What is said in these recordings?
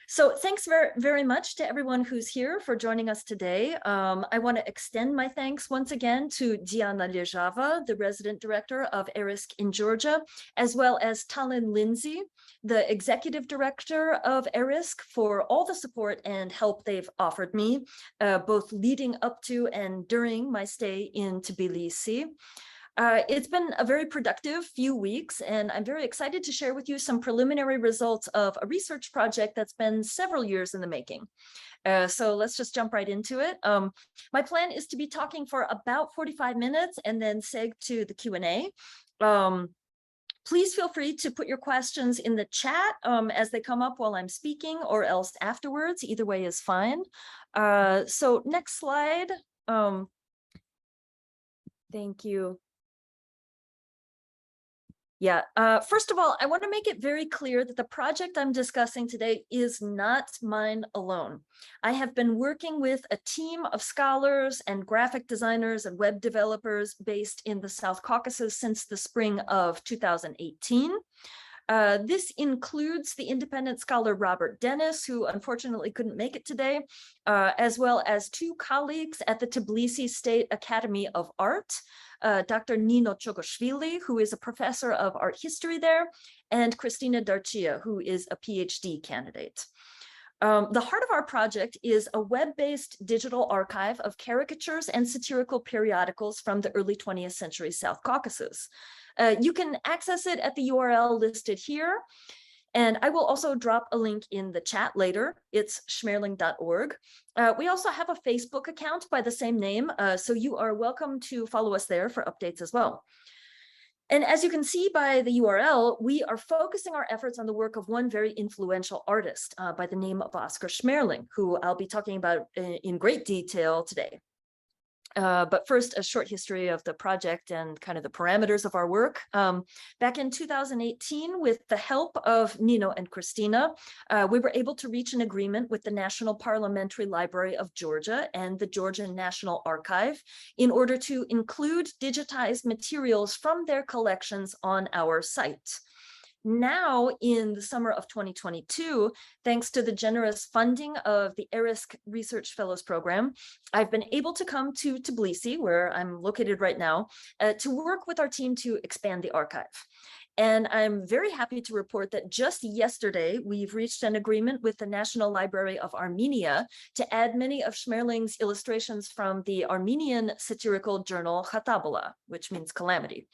So thanks very much to everyone who's here for joining us today. I want to extend my thanks once again to Diana Lejava, the resident director of ARISC in Georgia, as well as Talin Lindsay, the executive director of ARISC, for all the support and help they've offered me, both leading up to and during my stay in Tbilisi. It's been a very productive few weeks, and I'm very excited to share with you some preliminary results of a research project that's been several years in the making. So let's just jump right into it. My plan is to be talking for about 45 minutes and then seg to the Q&A. Please feel free to put your questions in the chat as they come up while I'm speaking, or else afterwards. Either way is fine. So next slide. Thank you. Yeah, first of all, I want to make it very clear that the project I'm discussing today is not mine alone. I have been working with a team of scholars and graphic designers and web developers based in the South Caucasus since the spring of 2018. This includes the independent scholar Robert Denis, who unfortunately couldn't make it today, as well as two colleagues at the Tbilisi State Academy of Art, Dr. Nino Chogoshvili, who is a professor of art history there, and Christina Darcia, who is a PhD candidate. The heart of our project is a web-based digital archive of caricatures and satirical periodicals from the early 20th century South Caucasus. You can access it at the URL listed here, and I will also drop a link in the chat later. It's schmerling.org. We also have a Facebook account by the same name, so you are welcome to follow us there for updates as well. And as you can see by the URL, we are focusing our efforts on the work of one very influential artist by the name of Oskar Schmerling, who I'll be talking about in great detail today. But first, a short history of the project and kind of the parameters of our work. Back in 2018, with the help of Nino and Christina, we were able to reach an agreement with the National Parliamentary Library of Georgia and the Georgian National Archive in order to include digitized materials from their collections on our site. Now, in the summer of 2022, thanks to the generous funding of the ARISC Research Fellows Program, I've been able to come to Tbilisi, where I'm located right now, to work with our team to expand the archive. And I'm very happy to report that just yesterday, we've reached an agreement with the National Library of Armenia to add many of Schmerling's illustrations from the Armenian satirical journal Khatabula, which means calamity.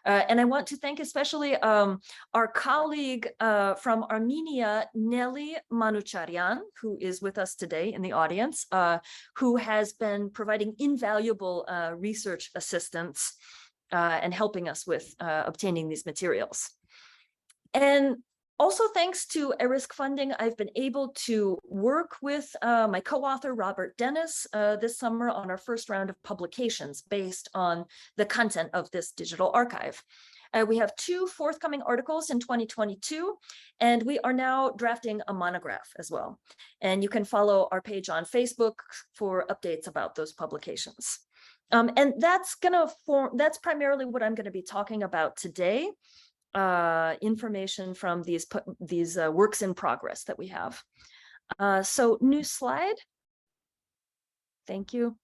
And I want to thank especially our colleague from Armenia, Nelly Manucharyan, who is with us today in the audience, who has been providing invaluable research assistance and helping us with obtaining these materials. And also, thanks to ARISC funding, I've been able to work with my co-author, Robert Denis, this summer on our first round of publications based on the content of this digital archive. We have 2 forthcoming articles in 2022, and we are now drafting a monograph as well. And you can follow our page on Facebook for updates about those publications. And that's primarily what I'm going to be talking about today. Information from these works in progress that we have. So new slide. Thank you.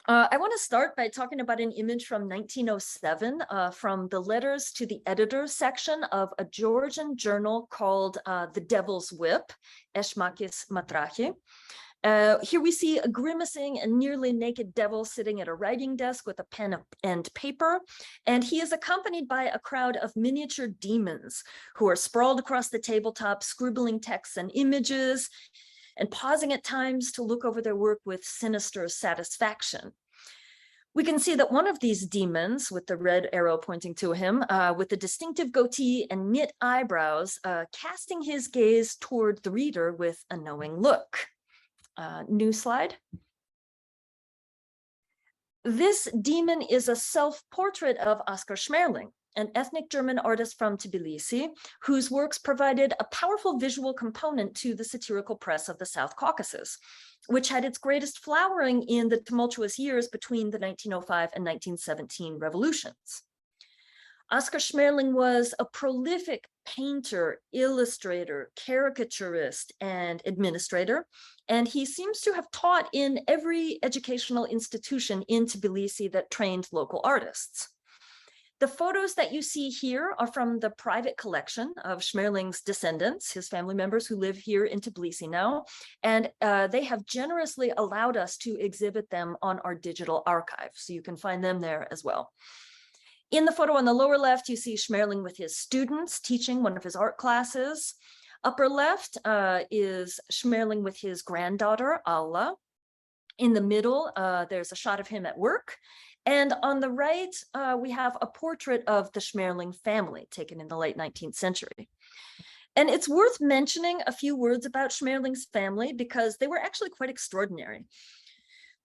I want to start by talking about an image from 1907 from the letters to the editor section of a Georgian journal called The Devil's Whip, Eshmakis Matrachi. Here we see a grimacing and nearly naked devil sitting at a writing desk with a pen and paper, and he is accompanied by a crowd of miniature demons who are sprawled across the tabletop, scribbling texts and images, and pausing at times to look over their work with sinister satisfaction. We can see that one of these demons, with the red arrow pointing to him, with a distinctive goatee and knit eyebrows, casting his gaze toward the reader with a knowing look. New slide. This demon is a self-portrait of Oskar Schmerling, an ethnic German artist from Tbilisi, whose works provided a powerful visual component to the satirical press of the South Caucasus, which had its greatest flowering in the tumultuous years between the 1905 and 1917 revolutions. Oskar Schmerling was a prolific painter, illustrator, caricaturist, and administrator, and he seems to have taught in every educational institution in Tbilisi that trained local artists. The photos that you see here are from the private collection of Schmerling's descendants, his family members who live here in Tbilisi now, and they have generously allowed us to exhibit them on our digital archive, so you can find them there as well. In the photo on the lower left, you see Schmerling with his students teaching one of his art classes. Upper left is Schmerling with his granddaughter, Alla. In the middle, there's a shot of him at work. And on the right, we have a portrait of the Schmerling family taken in the late 19th century. And it's worth mentioning a few words about Schmerling's family because they were actually quite extraordinary.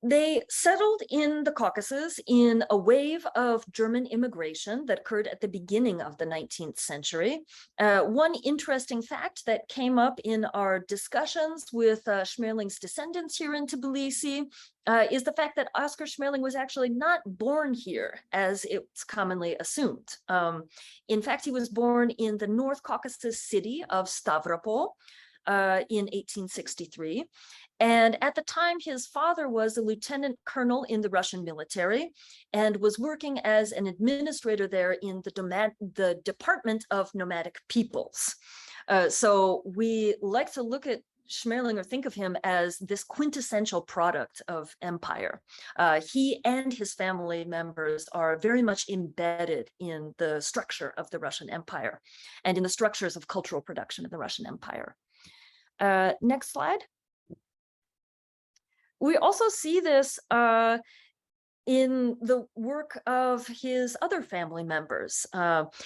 They settled in the Caucasus in a wave of German immigration that occurred at the beginning of the 19th century. One interesting fact that came up in our discussions with Schmerling's descendants here in Tbilisi is the fact that Oskar Schmerling was actually not born here, as it's commonly assumed. In fact, he was born in the North Caucasus city of Stavropol in 1863. And at the time, his father was a lieutenant colonel in the Russian military and was working as an administrator there in the Department of Nomadic Peoples. So we like to look at Schmerling or think of him as this quintessential product of empire. He and his family members are very much embedded in the structure of the Russian Empire and in the structures of cultural production of the Russian Empire. Next slide. We also see this in the work of his other family members.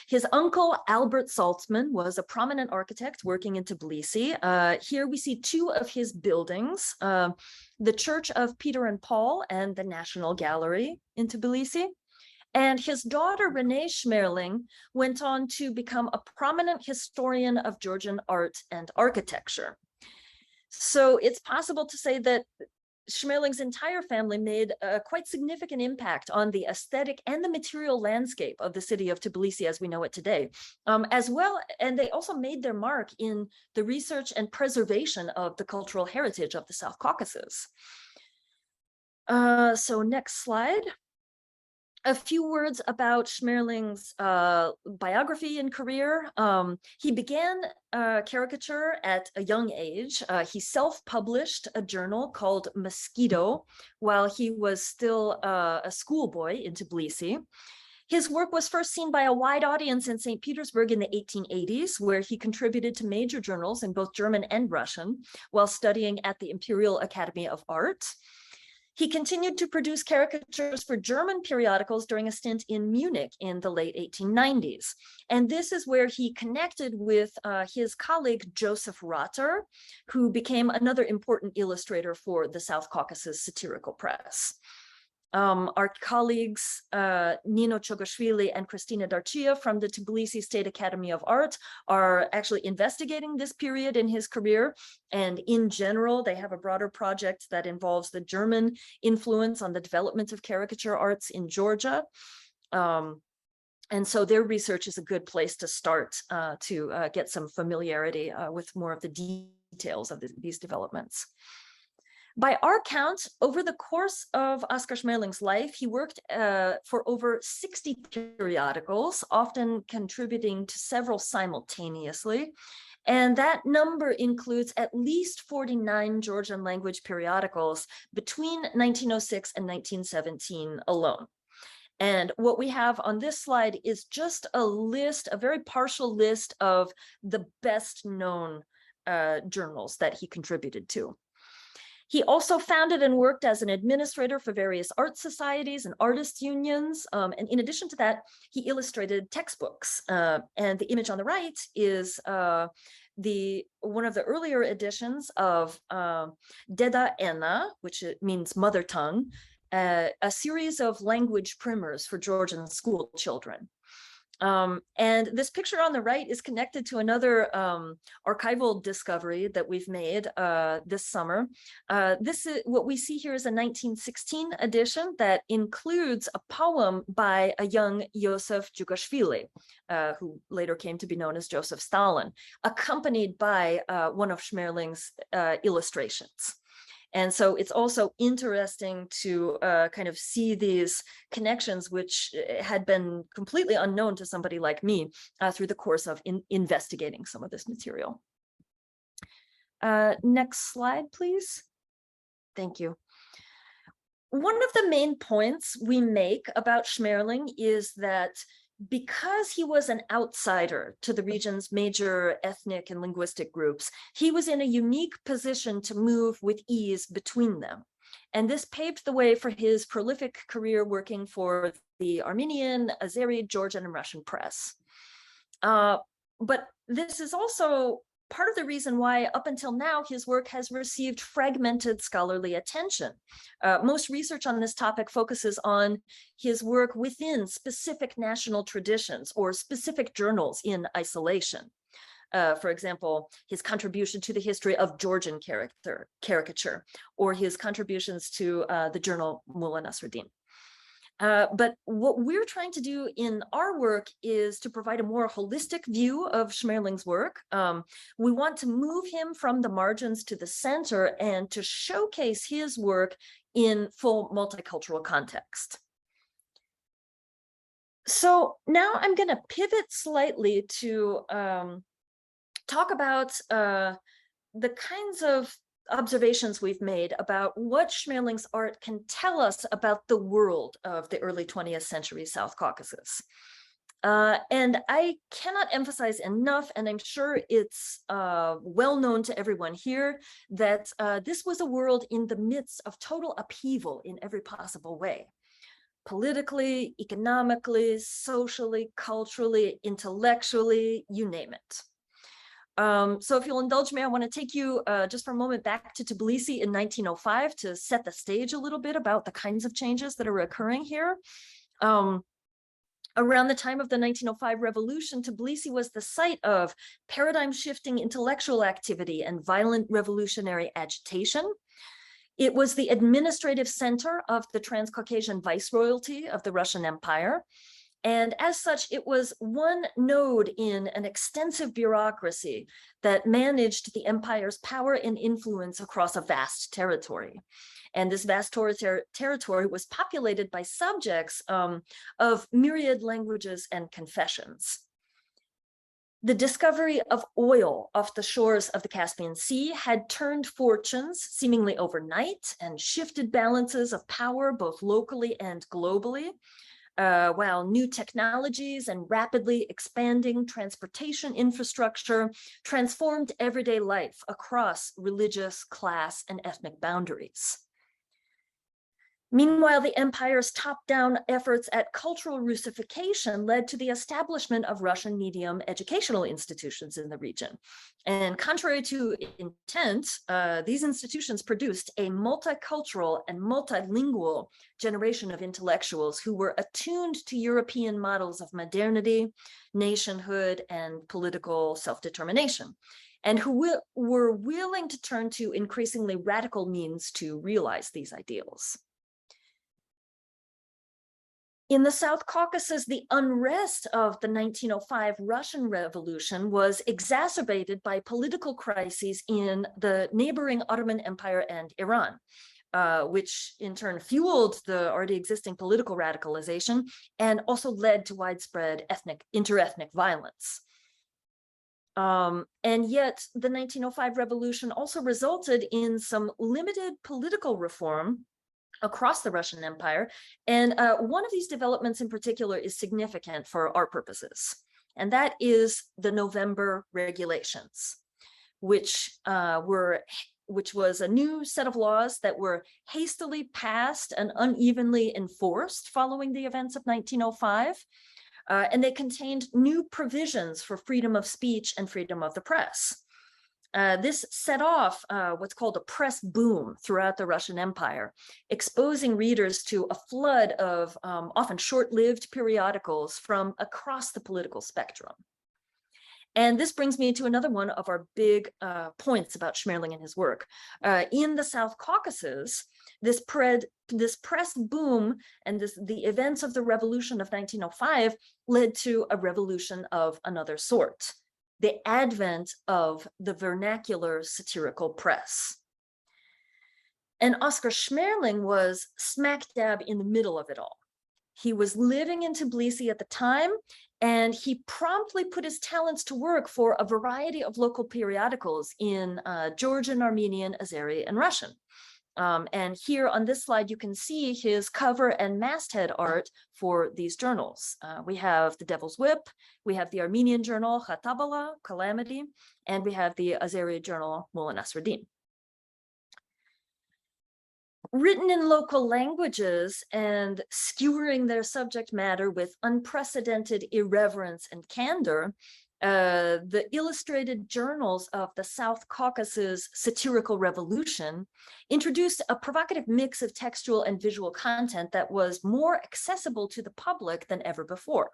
His uncle, Albert Saltzman, was a prominent architect working in Tbilisi. Here we see two of his buildings, the Church of Peter and Paul and the National Gallery in Tbilisi. And his daughter, Renee Schmerling, went on to become a prominent historian of Georgian art and architecture. So it's possible to say that Schmerling's entire family made a quite significant impact on the aesthetic and the material landscape of the city of Tbilisi as we know it today, as well. And they also made their mark in the research and preservation of the cultural heritage of the South Caucasus. So next slide. A few words about Schmerling's biography and career. He began caricature at a young age. He self-published a journal called Mosquito while he was still a schoolboy in Tbilisi. His work was first seen by a wide audience in St. Petersburg in the 1880s, where he contributed to major journals in both German and Russian while studying at the Imperial Academy of Art. He continued to produce caricatures for German periodicals during a stint in Munich in the late 1890s. And this is where he connected with his colleague, Joseph Rotter, who became another important illustrator for the South Caucasus Satirical Press. Our colleagues, Nino Chogashvili and Christina Darchia from the Tbilisi State Academy of Art are actually investigating this period in his career. And in general, they have a broader project that involves the German influence on the development of caricature arts in Georgia. And so their research is a good place to start to get some familiarity with more of the details of these developments. By our count, over the course of Oskar Schmerling's life, he worked for over 60 periodicals, often contributing to several simultaneously. And that number includes at least 49 Georgian language periodicals between 1906 and 1917 alone. And what we have on this slide is just a list, a very partial list of the best known journals that he contributed to. He also founded and worked as an administrator for various art societies and artists' unions. And in addition to that, he illustrated textbooks. And the image on the right is one of the earlier editions of Deda Ena, which means mother tongue, a series of language primers for Georgian school children. And this picture on the right is connected to another archival discovery that we've made this summer. This is what we see here is a 1916 edition that includes a poem by a young Joseph Djugashvili, who later came to be known as Joseph Stalin, accompanied by one of Schmerling's illustrations. And so it's also interesting to kind of see these connections, which had been completely unknown to somebody like me through the course of investigating some of this material. Next slide, please. Thank you. One of the main points we make about Schmerling is that because he was an outsider to the region's major ethnic and linguistic groups, he was in a unique position to move with ease between them. And this paved the way for his prolific career working for the Armenian, Azeri, Georgian, and Russian press. But this is also part of the reason why up until now his work has received fragmented scholarly attention. Most research on this topic focuses on his work within specific national traditions or specific journals in isolation. For example, his contribution to the history of Georgian caricature, or his contributions to the journal Mullah Nasruddin. But what we're trying to do in our work is to provide a more holistic view of Schmerling's work. We want to move him from the margins to the center and to showcase his work in full multicultural context. So now I'm going to pivot slightly to talk about the kinds of observations we've made about what Schmerling's art can tell us about the world of the early 20th century South Caucasus. And I cannot emphasize enough, and I'm sure it's well known to everyone here, that this was a world in the midst of total upheaval in every possible way. Politically, economically, socially, culturally, intellectually, you name it. So if you'll indulge me, I want to take you just for a moment back to Tbilisi in 1905 to set the stage a little bit about the kinds of changes that are occurring here. Around the time of the 1905 revolution, Tbilisi was the site of paradigm-shifting intellectual activity and violent revolutionary agitation. It was the administrative center of the Transcaucasian viceroyalty of the Russian Empire. And as such, it was one node in an extensive bureaucracy that managed the empire's power and influence across a vast territory. And this vast territory was populated by subjects of myriad languages and confessions. The discovery of oil off the shores of the Caspian Sea had turned fortunes seemingly overnight and shifted balances of power both locally and globally. While new technologies and rapidly expanding transportation infrastructure transformed everyday life across religious, class, and ethnic boundaries. Meanwhile, the empire's top-down efforts at cultural Russification led to the establishment of Russian medium educational institutions in the region. And contrary to intent, these institutions produced a multicultural and multilingual generation of intellectuals who were attuned to European models of modernity, nationhood, and political self-determination, and who were willing to turn to increasingly radical means to realize these ideals. In the South Caucasus, the unrest of the 1905 Russian Revolution was exacerbated by political crises in the neighboring Ottoman Empire and Iran, which in turn fueled the already existing political radicalization and also led to widespread interethnic violence. And yet the 1905 revolution also resulted in some limited political reform across the Russian Empire. And one of these developments in particular is significant for our purposes. And that is the November regulations, which was a new set of laws that were hastily passed and unevenly enforced following the events of 1905. And they contained new provisions for freedom of speech and freedom of the press. This set off what's called a press boom throughout the Russian Empire, exposing readers to a flood of often short-lived periodicals from across the political spectrum. And this brings me to another one of our big points about Schmerling and his work. In the South Caucasus, this press boom and the events of the revolution of 1905 led to a revolution of another sort, the advent of the vernacular satirical press. And Oskar Schmerling was smack dab in the middle of it all. He was living in Tbilisi at the time, and he promptly put his talents to work for a variety of local periodicals in Georgian, Armenian, Azeri, and Russian. And here on this slide, you can see his cover and masthead art for these journals. We have the Devil's Whip, we have the Armenian journal Khatabala, Calamity, and we have the Azeri journal Mullah Nasruddin. Written in local languages and skewering their subject matter with unprecedented irreverence and candor, the illustrated journals of the South Caucasus Satirical Revolution introduced a provocative mix of textual and visual content that was more accessible to the public than ever before.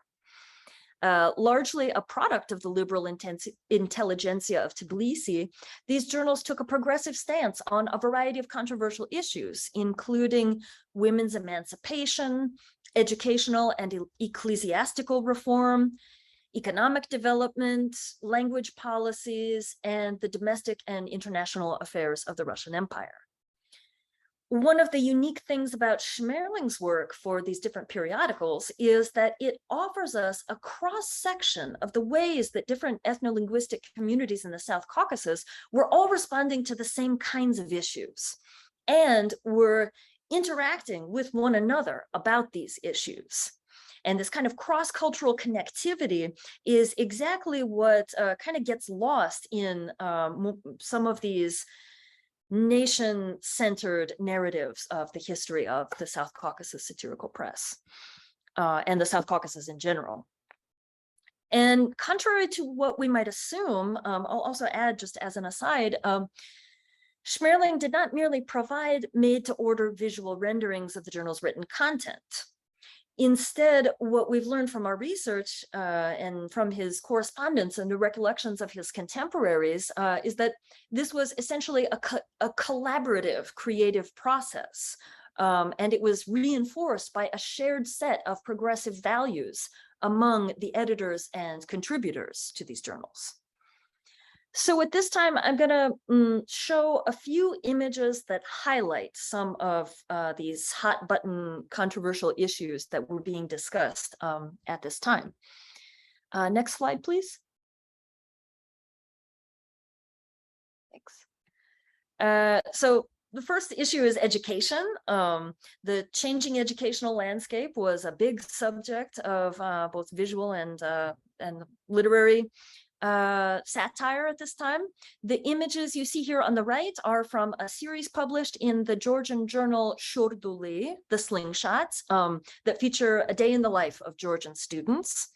Largely a product of the liberal intelligentsia of Tbilisi, these journals took a progressive stance on a variety of controversial issues, including women's emancipation, educational and ecclesiastical reform, economic development, language policies, and the domestic and international affairs of the Russian Empire. One of the unique things about Schmerling's work for these different periodicals is that it offers us a cross-section of the ways that different ethno-linguistic communities in the South Caucasus were all responding to the same kinds of issues and were interacting with one another about these issues. And this kind of cross-cultural connectivity is exactly what kind of gets lost in some of these nation-centered narratives of the history of the South Caucasus satirical press and the South Caucasus in general. And contrary to what we might assume, I'll also add, just as an aside, Schmerling did not merely provide made-to-order visual renderings of the journal's written content. Instead, what we've learned from our research and from his correspondence and the recollections of his contemporaries is that this was essentially a collaborative creative process. And it was reinforced by a shared set of progressive values among the editors and contributors to these journals. So at this time, I'm going to show a few images that highlight some of these hot button controversial issues that were being discussed at this time. Next slide, please. Thanks. So the first issue is education. The changing educational landscape was a big subject of both visual and literary satire at this time. The images you see here on the right are from a series published in the Georgian journal Shorduli, The Slingshots, that feature a day in the life of Georgian students.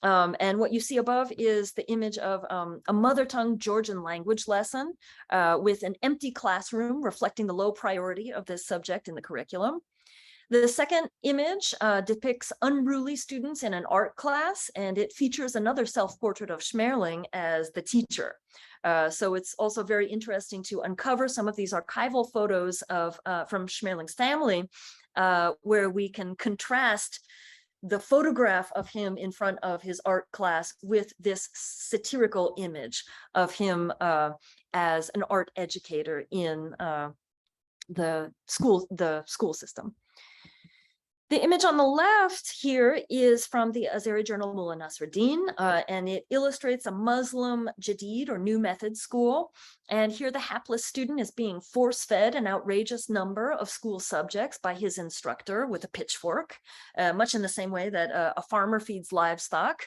And what you see above is the image of a mother tongue Georgian language lesson with an empty classroom reflecting the low priority of this subject in the curriculum. The second image depicts unruly students in an art class, and it features another self-portrait of Schmerling as the teacher. So it's also very interesting to uncover some of these archival photos of from Schmerling's family, where we can contrast the photograph of him in front of his art class with this satirical image of him as an art educator in the school system. The image on the left here is from the Azeri journal Mullah Nasruddin, and it illustrates a Muslim Jadid or new method school. And here the hapless student is being force-fed an outrageous number of school subjects by his instructor with a pitchfork, much in the same way that a farmer feeds livestock.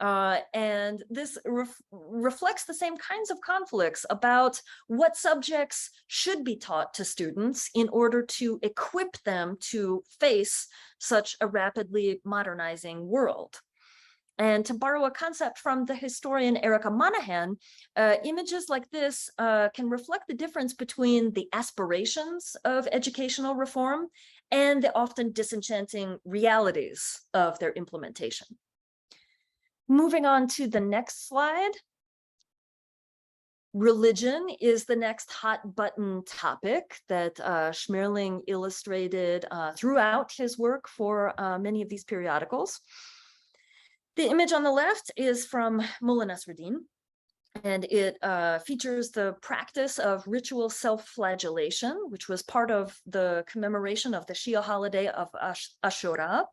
And this reflects the same kinds of conflicts about what subjects should be taught to students in order to equip them to face such a rapidly modernizing world. And to borrow a concept from the historian Erica Monahan, images like this can reflect the difference between the aspirations of educational reform and the often disenchanting realities of their implementation. Moving on to the next slide. Religion is the next hot button topic that Schmerling illustrated throughout his work for many of these periodicals. The image on the left is from Mullah Nasruddin, and it features the practice of ritual self-flagellation, which was part of the commemoration of the Shia holiday of Ashura.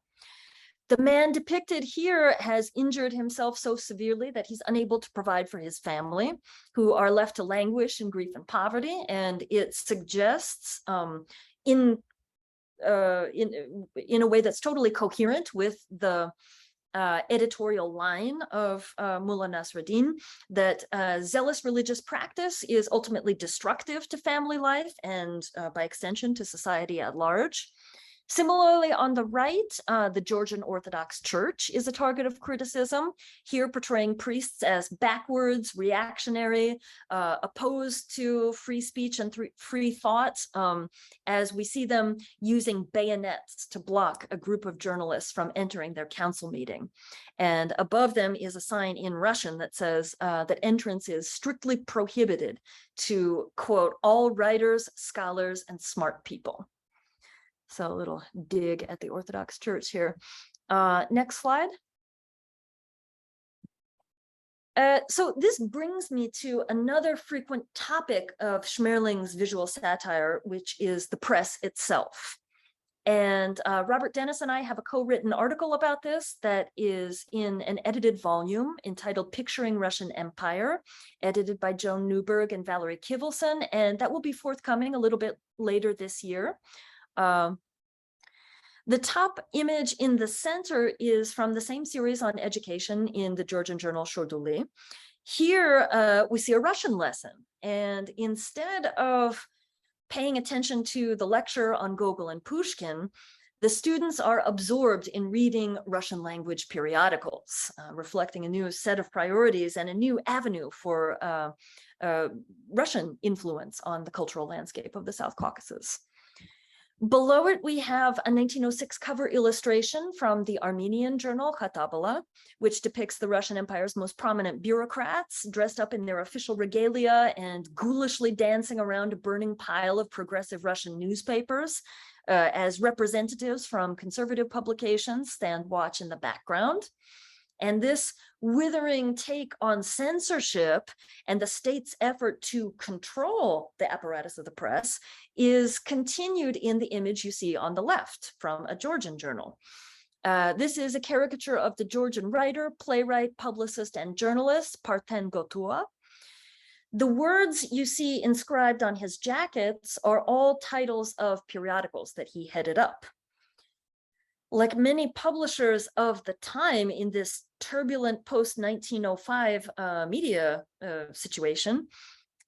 The man depicted here has injured himself so severely that he's unable to provide for his family, who are left to languish in grief and poverty. And it suggests in a way that's totally coherent with the editorial line of Mullah Nasruddin, that zealous religious practice is ultimately destructive to family life and by extension to society at large. Similarly, on the right, the Georgian Orthodox Church is a target of criticism, here portraying priests as backwards, reactionary, opposed to free speech and free thought, as we see them using bayonets to block a group of journalists from entering their council meeting. And above them is a sign in Russian that says that entrance is strictly prohibited to, quote, all writers, scholars, and smart people. So a little dig at the Orthodox Church here. Next slide. So this brings me to another frequent topic of Schmerling's visual satire, which is the press itself. And Robert Denis and I have a co-written article about this that is in an edited volume entitled Picturing Russian Empire, edited by Joan Newberg and Valerie Kivelson, and that will be forthcoming a little bit later this year. The top image in the center is from the same series on education in the Georgian journal Shorduli. Here we see a Russian lesson, and instead of paying attention to the lecture on Gogol and Pushkin, the students are absorbed in reading Russian language periodicals, reflecting a new set of priorities and a new avenue for Russian influence on the cultural landscape of the South Caucasus. Below it, we have a 1906 cover illustration from the Armenian journal Khatabala, which depicts the Russian Empire's most prominent bureaucrats dressed up in their official regalia and ghoulishly dancing around a burning pile of progressive Russian newspapers. As representatives from conservative publications stand watch in the background. And this withering take on censorship and the state's effort to control the apparatus of the press is continued in the image you see on the left from a Georgian journal. This is a caricature of the Georgian writer, playwright, publicist, and journalist Parten Gotua. The words you see inscribed on his jackets are all titles of periodicals that he headed up. Like many publishers of the time in this turbulent post-1905 media situation,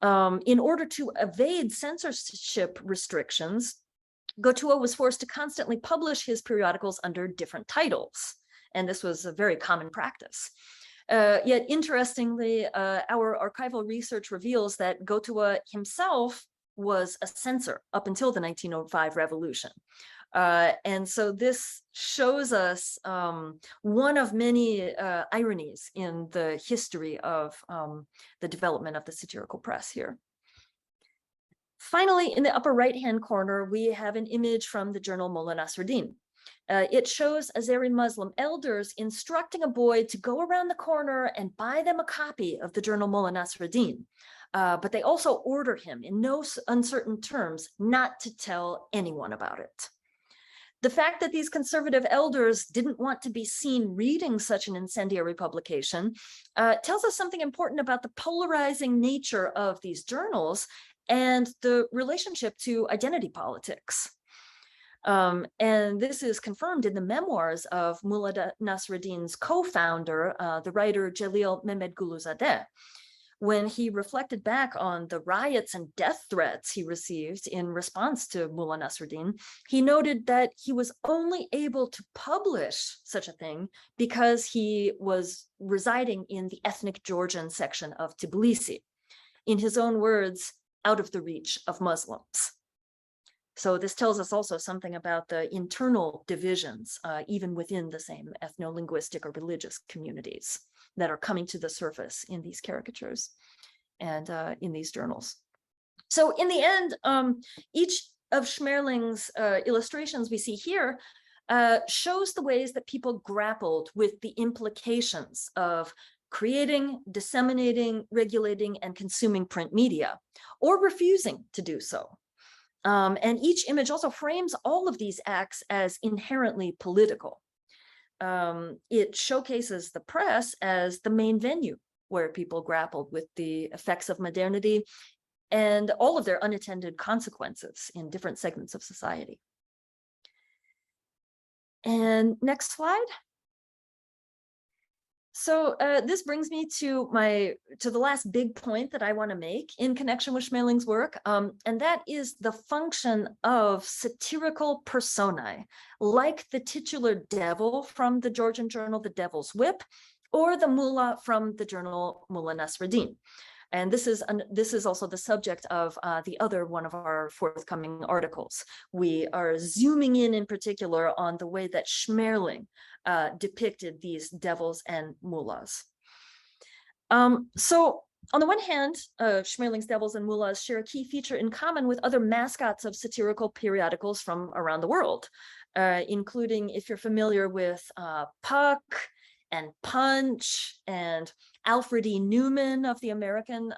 in order to evade censorship restrictions, Gotua was forced to constantly publish his periodicals under different titles, and this was a very common practice. Yet, interestingly, our archival research reveals that Gotua himself was a censor up until the 1905 revolution. And so this shows us one of many ironies in the history of the development of the satirical press here. Finally, in the upper right-hand corner, we have an image from the journal Mullah Nasruddin. It shows Azeri Muslim elders instructing a boy to go around the corner and buy them a copy of the journal Mullah Nasruddin. But they also order him in no uncertain terms not to tell anyone about it. The fact that these conservative elders didn't want to be seen reading such an incendiary publication tells us something important about the polarizing nature of these journals and the relationship to identity politics. And this is confirmed in the memoirs of Mullah Nasruddin's co-founder, the writer Jalil Mehmed Guluzadeh. when he reflected back on the riots and death threats he received in response to Mullah Nasruddin, he noted that he was only able to publish such a thing because he was residing in the ethnic Georgian section of Tbilisi. In his own words, out of the reach of Muslims. So this tells us also something about the internal divisions, even within the same ethno-linguistic or religious communities that are coming to the surface in these caricatures and in these journals. So in the end, each of Schmerling's illustrations we see here shows the ways that people grappled with the implications of creating, disseminating, regulating, and consuming print media, or refusing to do so. And each image also frames all of these acts as inherently political. It showcases the press as the main venue where people grappled with the effects of modernity and all of their unattended consequences in different segments of society. And next slide. So this brings me to the last big point that I want to make in connection with Schmerling's work, and that is the function of satirical personae, like the titular devil from the Georgian journal The Devil's Whip, or the mullah from the journal Mullah Nasruddin. And this is also the subject of the other one of our forthcoming articles. We are zooming in particular on the way that Schmerling depicted these devils and mullahs. So on the one hand, Schmerling's devils and mullahs share a key feature in common with other mascots of satirical periodicals from around the world, including, if you're familiar with Puck and Punch and Alfred E. Newman of the American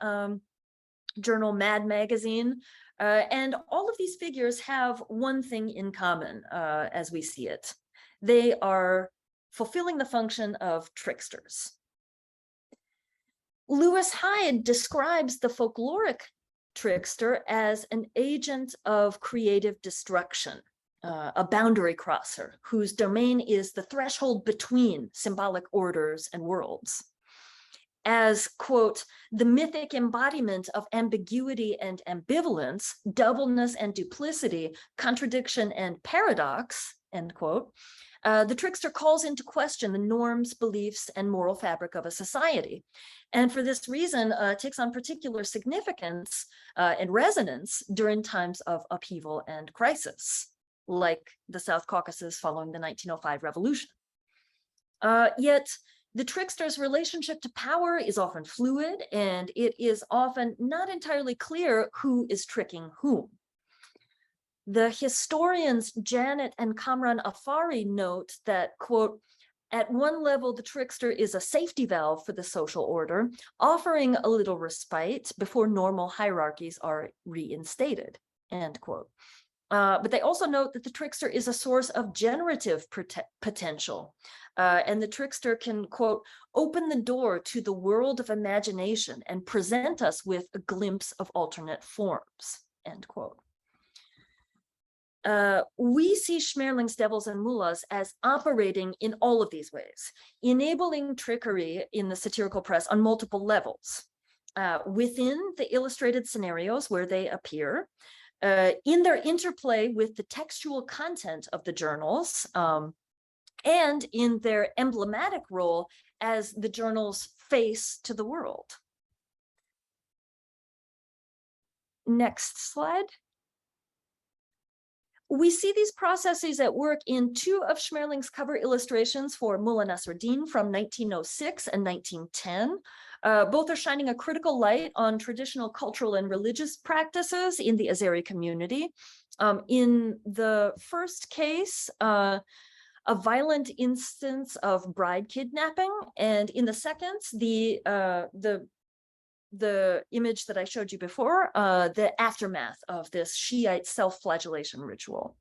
journal Mad Magazine. And all of these figures have one thing in common as we see it. They are fulfilling the function of tricksters. Lewis Hyde describes the folkloric trickster as an agent of creative destruction, a boundary crosser whose domain is the threshold between symbolic orders and worlds. As, quote, the mythic embodiment of ambiguity and ambivalence, doubleness and duplicity, contradiction and paradox, end quote, the trickster calls into question the norms, beliefs, and moral fabric of a society. And for this reason, takes on particular significance and resonance during times of upheaval and crisis, like the South Caucasus following the 1905 revolution. Yet, the trickster's relationship to power is often fluid, and it is often not entirely clear who is tricking whom. The historians Janet and Kamran Afari note that, quote, at one level, the trickster is a safety valve for the social order, offering a little respite before normal hierarchies are reinstated, end quote. But they also note that the trickster is a source of generative potential. And the trickster can, quote, open the door to the world of imagination and present us with a glimpse of alternate forms, end quote. We see Schmerling's devils and mullahs as operating in all of these ways, enabling trickery in the satirical press on multiple levels, within the illustrated scenarios where they appear, in their interplay with the textual content of the journals, and in their emblematic role as the journal's face to the world. Next slide. We see these processes at work in two of Schmerling's cover illustrations for Mullah Nasruddin from 1906 and 1910. Both are shining a critical light on traditional cultural and religious practices in the Azeri community. In the first case, a violent instance of bride kidnapping, and in the second, the image that I showed you before, the aftermath of this Shiite self-flagellation ritual.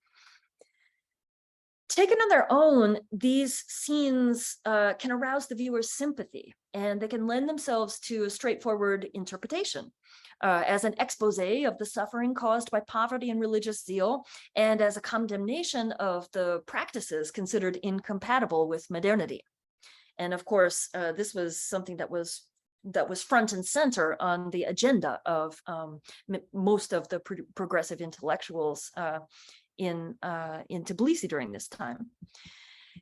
Taken on their own, these scenes can arouse the viewer's sympathy, and they can lend themselves to a straightforward interpretation as an expose of the suffering caused by poverty and religious zeal, and as a condemnation of the practices considered incompatible with modernity. And of course, this was something that was that was front and center on the agenda of most of the progressive intellectuals in Tbilisi during this time.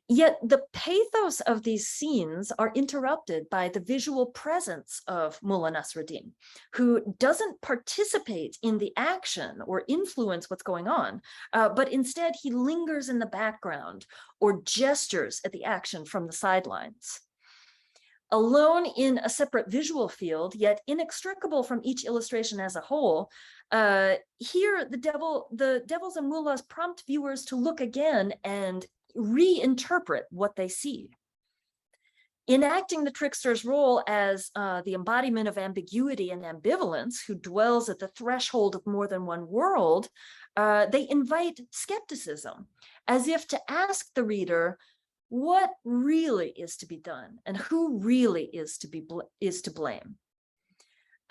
Yet the pathos of these scenes are interrupted by the visual presence of Mullah Nasruddin, who doesn't participate in the action or influence what's going on, but instead he lingers in the background or gestures at the action from the sidelines. Alone in a separate visual field, yet inextricable from each illustration as a whole, here the devils and mullahs prompt viewers to look again and reinterpret what they see. Enacting the trickster's role as the embodiment of ambiguity and ambivalence, who dwells at the threshold of more than one world, they invite skepticism, as if to ask the reader what really is to be done and who really is to blame.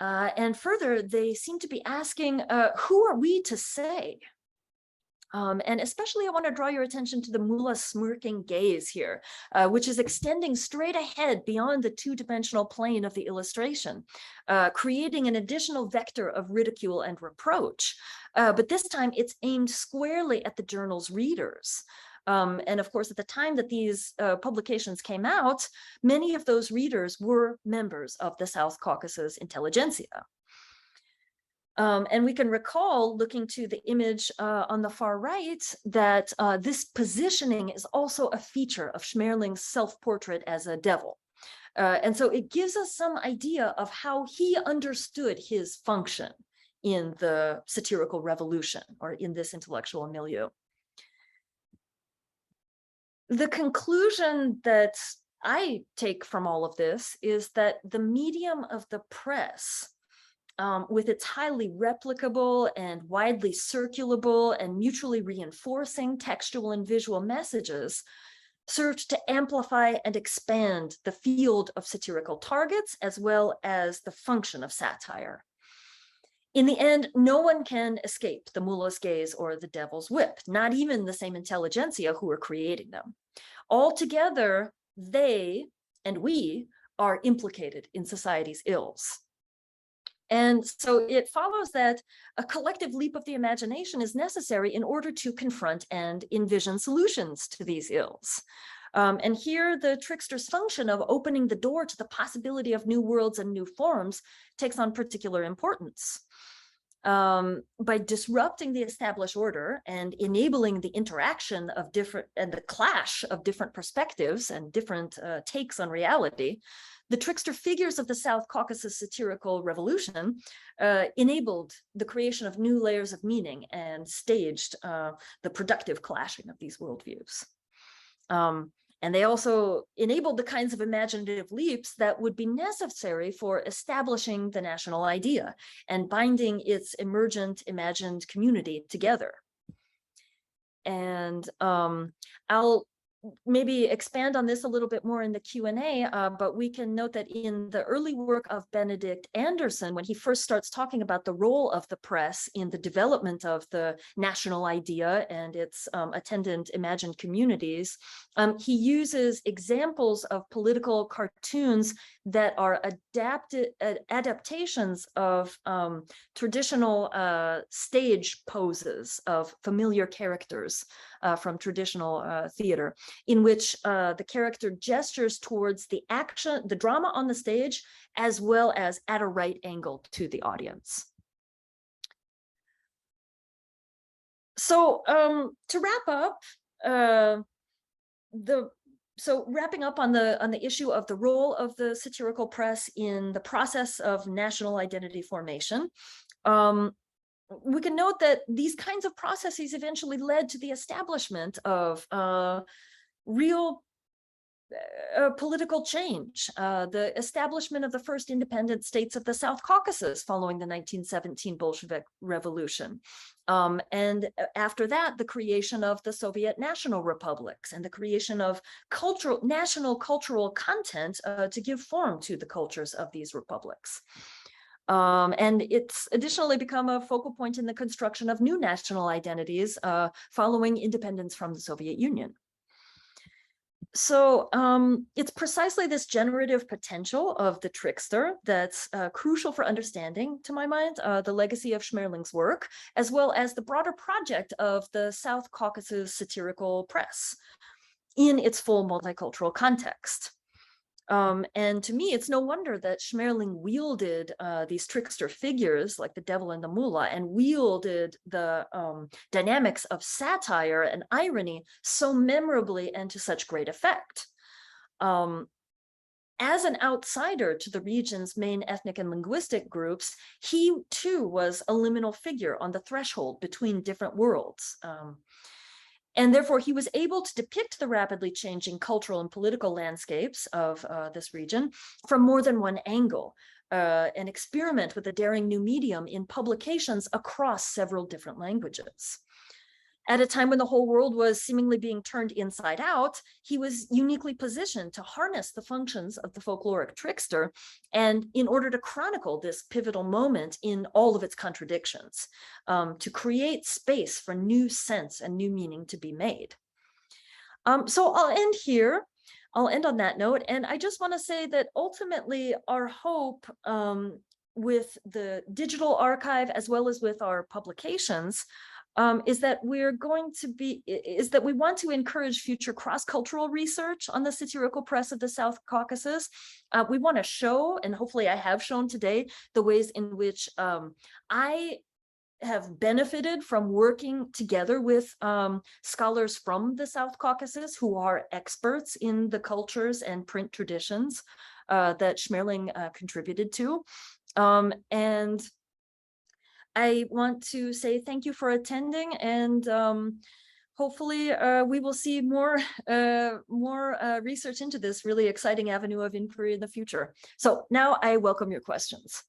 And further, they seem to be asking, who are we to say? And especially I want to draw your attention to the mullah smirking gaze here, which is extending straight ahead beyond the two-dimensional plane of the illustration, creating an additional vector of ridicule and reproach. But this time it's aimed squarely at the journal's readers. And of course, at the time that these publications came out, many of those readers were members of the South Caucasus intelligentsia. And we can recall, looking to the image on the far right, that this positioning is also a feature of Schmerling's self-portrait as a devil. And so it gives us some idea of how he understood his function in the satirical revolution, or in this intellectual milieu. The conclusion that I take from all of this is that the medium of the press, with its highly replicable and widely circulable and mutually reinforcing textual and visual messages, served to amplify and expand the field of satirical targets as well as the function of satire. In the end, no one can escape the mullah's gaze or the devil's whip, not even the same intelligentsia who are creating them. Altogether, they and we are implicated in society's ills. And so it follows that a collective leap of the imagination is necessary in order to confront and envision solutions to these ills. And here the trickster's function of opening the door to the possibility of new worlds and new forms takes on particular importance. By disrupting the established order and enabling the interaction of different and the clash of different perspectives and different takes on reality, the trickster figures of the South Caucasus satirical revolution enabled the creation of new layers of meaning and staged the productive clashing of these worldviews. And they also enabled the kinds of imaginative leaps that would be necessary for establishing the national idea and binding its emergent imagined community together. And I'll maybe expand on this a little bit more in the Q&A, but we can note that in the early work of Benedict Anderson, when he first starts talking about the role of the press in the development of the national idea and its attendant imagined communities, he uses examples of political cartoons that are adaptations of traditional stage poses of familiar characters from traditional theater, in which the character gestures towards the action, the drama on the stage, as well as at a right angle to the audience. So to wrap up, wrapping up on the issue of the role of the satirical press in the process of national identity formation, we can note that these kinds of processes eventually led to the establishment of real political change, the establishment of the first independent states of the South Caucasus following the 1917 Bolshevik Revolution. And after that, the creation of the Soviet national republics and the creation of national cultural content to give form to the cultures of these republics. And it's additionally become a focal point in the construction of new national identities following independence from the Soviet Union. So it's precisely this generative potential of the trickster that's crucial for understanding, to my mind, the legacy of Schmerling's work, as well as the broader project of the South Caucasus Satirical Press in its full multicultural context. And to me, it's no wonder that Schmerling wielded these trickster figures like the devil and the mullah, and wielded the dynamics of satire and irony so memorably and to such great effect. As an outsider to the region's main ethnic and linguistic groups, he too was a liminal figure on the threshold between different worlds. And therefore, he was able to depict the rapidly changing cultural and political landscapes of this region from more than one angle, and experiment with a daring new medium in publications across several different languages. At a time when the whole world was seemingly being turned inside out, he was uniquely positioned to harness the functions of the folkloric trickster, and in order to chronicle this pivotal moment in all of its contradictions, to create space for new sense and new meaning to be made. So I'll end here. I'll end on that note. And I just want to say that ultimately our hope with the digital archive, as well as with our publications, is that we want to encourage future cross-cultural research on the satirical press of the South Caucasus. We want to show, and hopefully I have shown today, the ways in which I have benefited from working together with scholars from the South Caucasus who are experts in the cultures and print traditions that Schmerling contributed to. And I want to say thank you for attending, and hopefully we will see more research into this really exciting avenue of inquiry in the future. So now I welcome your questions.